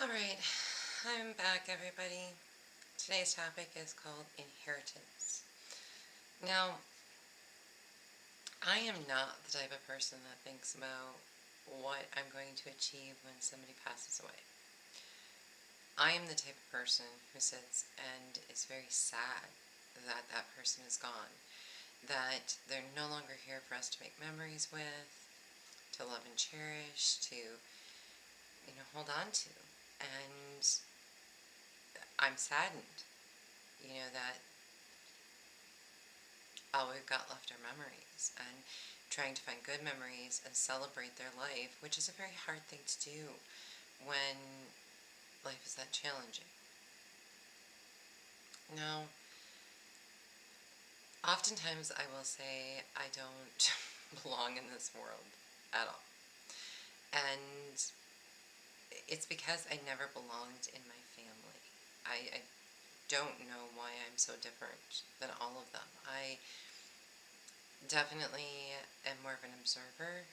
Alright, I'm back, everybody. Today's topic is called inheritance. Now, I am not the type of person that thinks about what I'm going to achieve when somebody passes away. I am the type of person who sits and is very sad that that person is gone, that they're no longer here for us to make memories with, to love and cherish, to, hold on to. And I'm saddened, that all we've got left are memories, and trying to find good memories and celebrate their life, which is a very hard thing to do when life is that challenging. Now, oftentimes I will say I don't belong in this world at all. And it's because I never belonged in my family. I don't know why I'm so different than all of them. I definitely am more of an observer,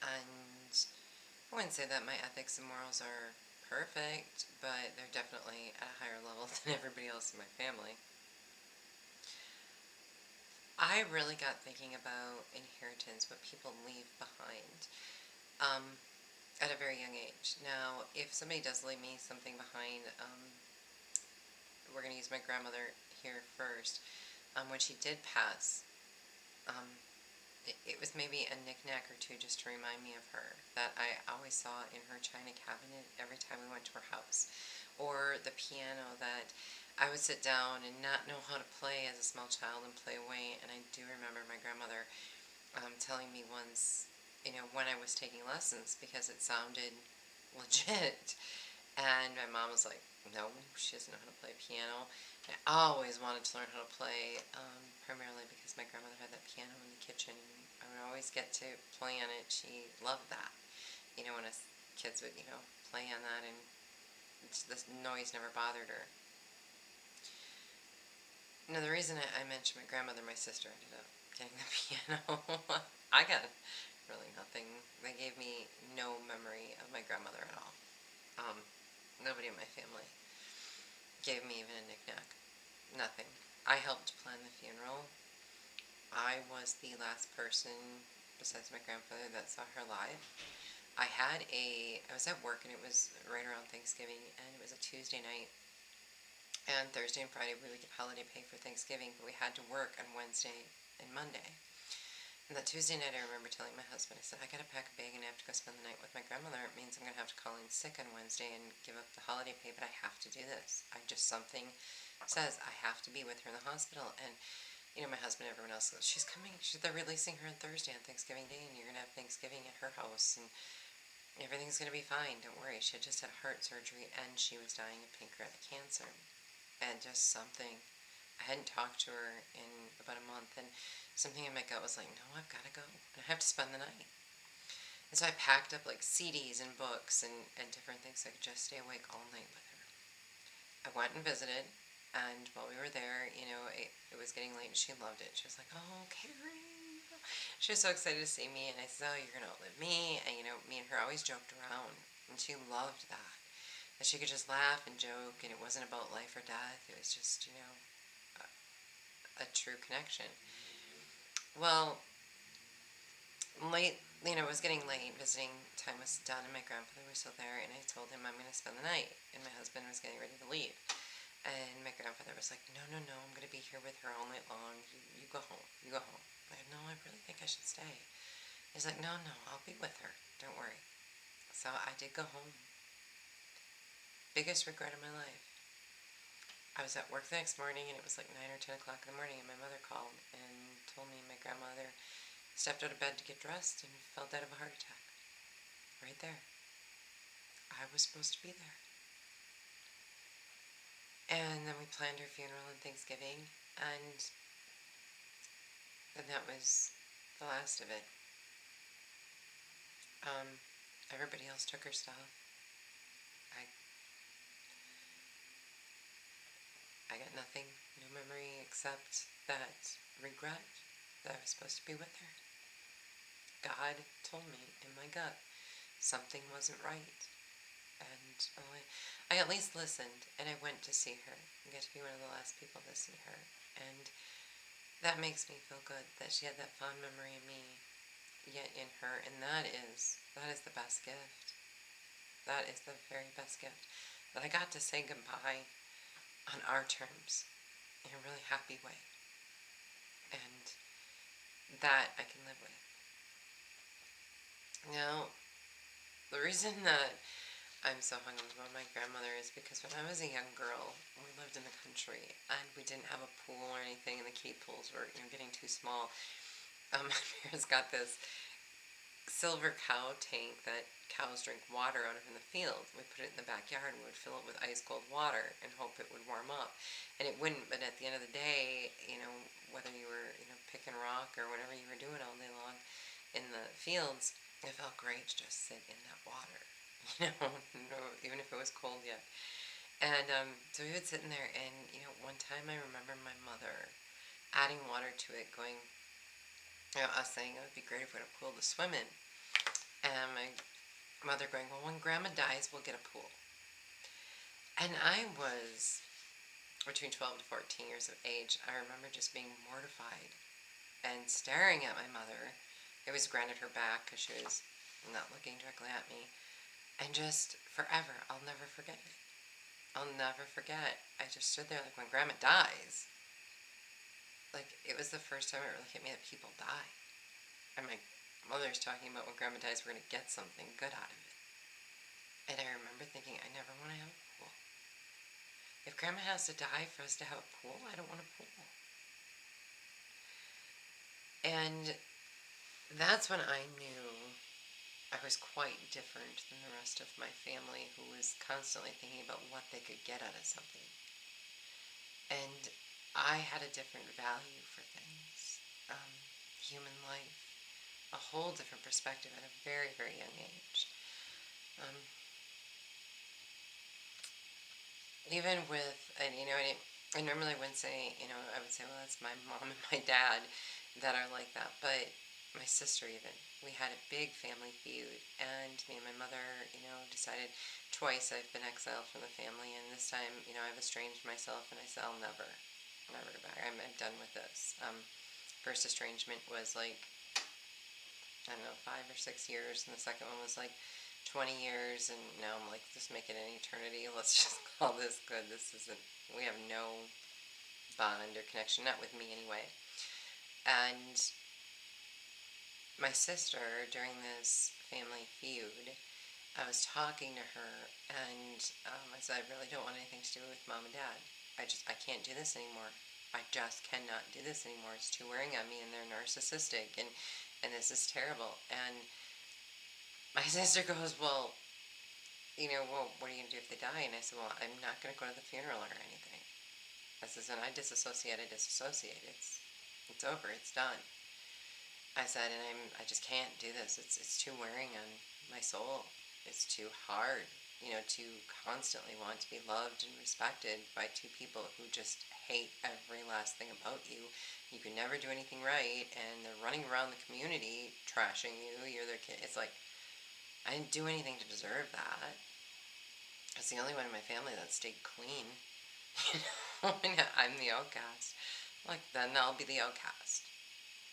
and I wouldn't say that my ethics and morals are perfect, but they're definitely at a higher level than everybody else in my family. I really got thinking about inheritance, what people leave behind, at a very young age. Now, if somebody does leave me something behind, we're going to use my grandmother here first. When she did pass, um, it was maybe a knick-knack or two just to remind me of her that I always saw in her china cabinet every time we went to her house. Or the piano that I would sit down and not know how to play as a small child and play away. And I do remember my grandmother telling me once, when I was taking lessons because it sounded legit. And my mom was like, no, she doesn't know how to play piano. I always wanted to learn how to play, primarily because my grandmother had that piano in the kitchen. I would always get to play on it. She loved that. When us kids would, play on that, and the noise never bothered her. Now, the reason I mentioned my grandmother, my sister ended up getting the piano. I got really nothing. They gave me no memory of my grandmother at all. Nobody in my family gave me even a knick-knack. Nothing. I helped plan the funeral. I was the last person, besides my grandfather, that saw her live. I was at work, and it was right around Thanksgiving, and it was a Tuesday night. And Thursday and Friday we would get holiday pay for Thanksgiving, but we had to work on Wednesday and Monday. And that Tuesday night, I remember telling my husband, I said, I gotta pack a bag and I have to go spend the night with my grandmother. It means I'm gonna have to call in sick on Wednesday and give up the holiday pay, but I have to do this. Something says I have to be with her in the hospital. And, my husband and everyone else goes, she's coming, they're releasing her on Thursday on Thanksgiving Day, and you're gonna have Thanksgiving at her house, and everything's gonna be fine, don't worry. She had just had heart surgery, and she was dying of pancreatic cancer. And just something, I hadn't talked to her in about a month, and something in my gut was like, no, I've got to go. And I have to spend the night. And so I packed up like CDs and books and different things so I could just stay awake all night with her. I went and visited, and while we were there, it was getting late, and she loved it. She was like, oh, Carrie. She was so excited to see me, and I said, oh, you're going to outlive me. And, me and her always joked around, and she loved that. That she could just laugh and joke, and it wasn't about life or death. It was just, a true connection. Well, late, it was getting late. Visiting time was done, and my grandfather was still there. And I told him I'm going to spend the night, and my husband was getting ready to leave. And my grandfather was like, no, no, no, I'm going to be here with her all night long. You go home. You go home. I said, no, I really think I should stay. He's like, no, no, I'll be with her. Don't worry. So I did go home. Biggest regret of my life. I was at work the next morning, and it was like 9 or 10 o'clock in the morning, and my mother called and told me my grandmother stepped out of bed to get dressed and fell dead of a heart attack. Right there. I was supposed to be there. And then we planned her funeral and Thanksgiving, and that was the last of it. Everybody else took her stuff. I got nothing, no memory except that regret that I was supposed to be with her. God told me in my gut something wasn't right. And I at least listened, and I went to see her. I got to be one of the last people to see her. And that makes me feel good that she had that fond memory of me yet in her. And that is the best gift. That is the very best gift. That I got to say goodbye on our terms in a really happy way. And that I can live with. Now, the reason that I'm so hung up about my grandmother is because when I was a young girl, we lived in the country and we didn't have a pool or anything, and the kiddie pools were getting too small. My parents got this silver cow tank that cows drink water out of in the field. We put it in the backyard and we would fill it with ice cold water and hope it would warm up. And it wouldn't, but at the end of the day, whether you were, picking rock or whatever you were doing all day long in the fields, it felt great to just sit in that water. Even if it was cold yet. And so we would sit in there, and one time I remember my mother adding water to it, going, us saying it would be great if we had a pool to swim in. And my mother going, well, when grandma dies, we'll get a pool. And I was between 12 to 14 years of age. I remember just being mortified and staring at my mother. It was granted her back because she was not looking directly at me. And just forever, I'll never forget it. I'll never forget. I just stood there like when grandma dies. Like, it was the first time it really hit me that people die. And my mother's talking about when grandma dies, we're going to get something good out of it. And I remember thinking, I never want to have a pool. If grandma has to die for us to have a pool, I don't want a pool. And that's when I knew I was quite different than the rest of my family, who was constantly thinking about what they could get out of something. And I had a different value for things, human life, a whole different perspective at a very, very young age. Even with, and I normally wouldn't say, I would say, well, that's my mom and my dad that are like that, but my sister even, we had a big family feud, and me and my mother, decided twice I've been exiled from the family, and this time, I've estranged myself, and I said, I'll never go back. I'm done with this. First estrangement was like, I don't know, 5 or 6 years, and the second one was like 20 years, and now I'm like, just make it an eternity. Let's just call this good. We have no bond or connection, not with me anyway. And my sister, during this family feud, I was talking to her, and I said, I really don't want anything to do with mom and dad. I can't do this anymore. I just cannot do this anymore. It's too wearing on me, and they're narcissistic, and this is terrible. And my sister goes, well, what are you going to do if they die? And I said, well, I'm not going to go to the funeral or anything. I says, when I disassociate, It's over. It's done. I said, and I just can't do this. It's too wearing on my soul. It's too hard, to constantly want to be loved and respected by two people who just hate every last thing about you. You can never do anything right, and they're running around the community trashing you. You're their kid. It's like, I didn't do anything to deserve that. I was the only one in my family that stayed clean. I'm the outcast. Like, then I'll be the outcast,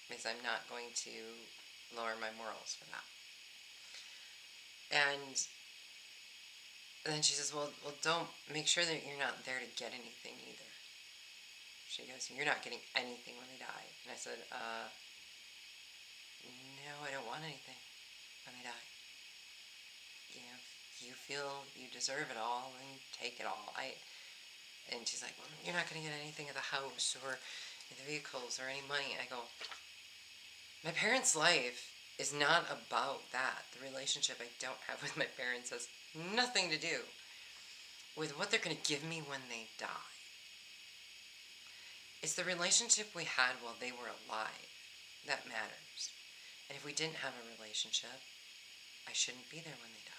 because I'm not going to lower my morals for that. And then she says, well, don't, make sure that you're not there to get anything either. She goes, you're not getting anything when they die. And I said, no, I don't want anything when they die. If you feel you deserve it all, then take it all. And she's like, well, you're not going to get anything of the house or the vehicles or any money. I go, my parents' life is not about that. The relationship I don't have with my parents has nothing to do with what they're going to give me when they die. It's the relationship we had while they were alive that matters. And if we didn't have a relationship, I shouldn't be there when they die.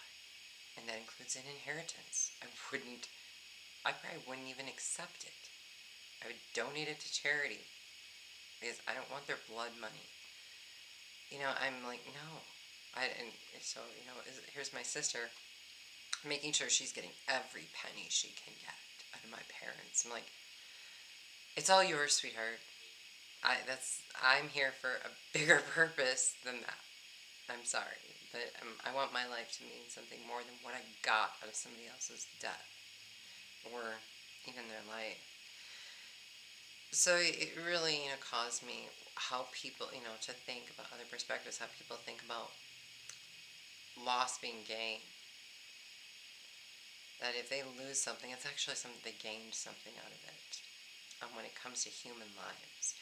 And that includes an inheritance. I probably wouldn't even accept it. I would donate it to charity, because I don't want their blood money. I'm like, no. And so, here's my sister. making sure she's getting every penny she can get out of my parents. I'm like, it's all yours, sweetheart. I'm here for a bigger purpose than that. I'm sorry, but I want my life to mean something more than what I got out of somebody else's death or even their life. So it really, caused me how people, to think about other perspectives, how people think about loss being gain. That if they lose something, it's actually something they gained something out of it. When it comes to human lives.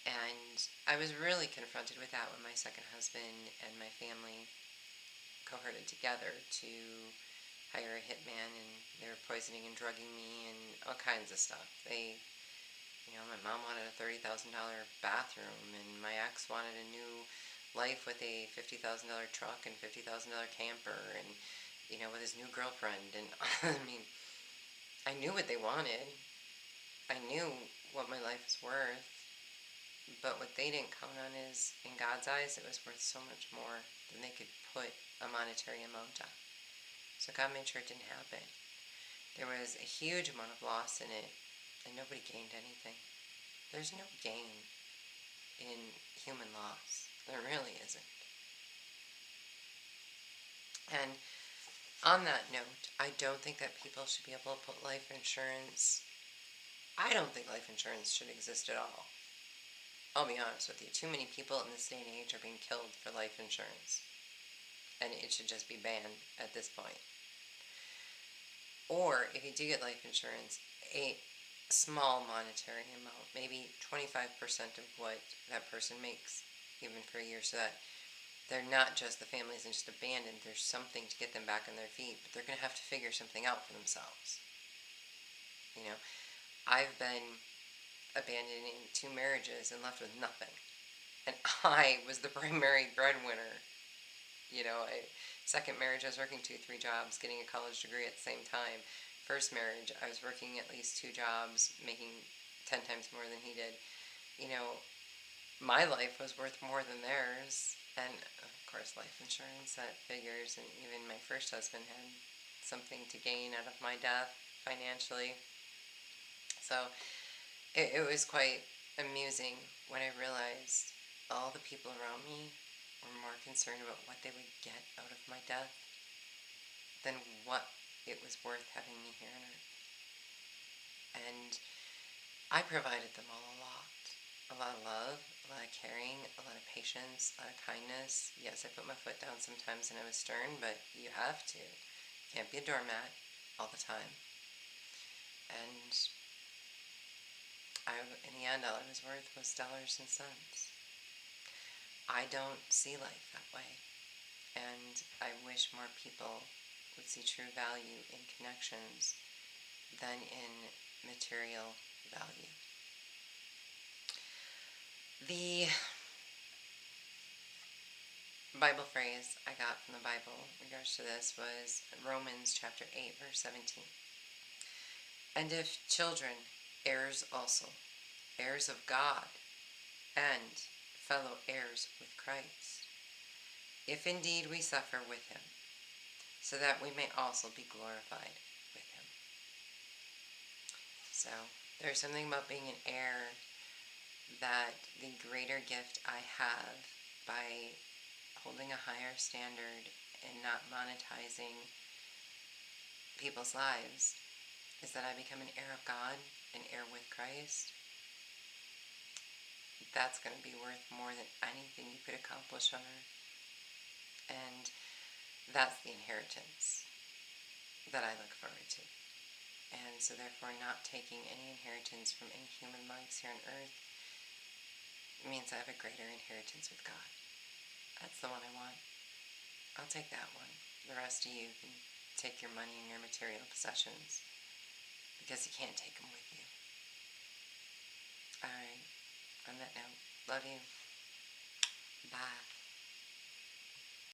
And I was really confronted with that when my second husband and my family cohorted together to hire a hitman, and they were poisoning and drugging me and all kinds of stuff. My mom wanted a $30,000 bathroom, and my ex wanted a new life with a $50,000 truck and $50,000 camper, and with his new girlfriend. And I mean, I knew what they wanted. I knew what my life was worth, but what they didn't count on is, in God's eyes, it was worth so much more than they could put a monetary amount on. So God made sure it didn't happen. There was a huge amount of loss in it, and nobody gained anything. There's no gain in human loss. There really isn't. And on that note, I don't think that people should be able to put life insurance. I don't think life insurance should exist at all. I'll be honest with you. Too many people in this day and age are being killed for life insurance. And it should just be banned at this point. Or, if you do get life insurance, a small monetary amount, maybe 25% of what that person makes, even for a year, so that they're not just, the family isn't just abandoned, there's something to get them back on their feet, but they're going to have to figure something out for themselves. I've been abandoning 2 marriages and left with nothing. And I was the primary breadwinner. Second marriage, I was working 2-3 jobs, getting a college degree at the same time. First marriage, I was working at least 2 jobs, making 10 times more than he did. My life was worth more than theirs. And, of course, life insurance, that figures. And even my first husband had something to gain out of my death financially. So it was quite amusing when I realized all the people around me were more concerned about what they would get out of my death than what it was worth having me here on earth. And I provided them all a lot of love, a lot of caring, a lot of patience, a lot of kindness. Yes, I put my foot down sometimes and I was stern, but you have to. You can't be a doormat all the time. And in the end, all I was worth was dollars and cents. I don't see life that way. And I wish more people would see true value in connections than in material value. The Bible phrase I got from the Bible in regards to this was Romans chapter 8, verse 17. And if children, heirs also, heirs of God, and fellow heirs with Christ, if indeed we suffer with him, so that we may also be glorified with him. So, there's something about being an heir that the greater gift I have by holding a higher standard and not monetizing people's lives is that I become an heir of God, an heir with Christ. That's going to be worth more than anything you could accomplish on earth. And that's the inheritance that I look forward to. And so therefore, not taking any inheritance from any human lives here on earth means I have a greater inheritance with God. That's the one I want. I'll take that one. The rest of you can take your money and your material possessions, because you can't take them with you. Alright, on that note, love you. Bye.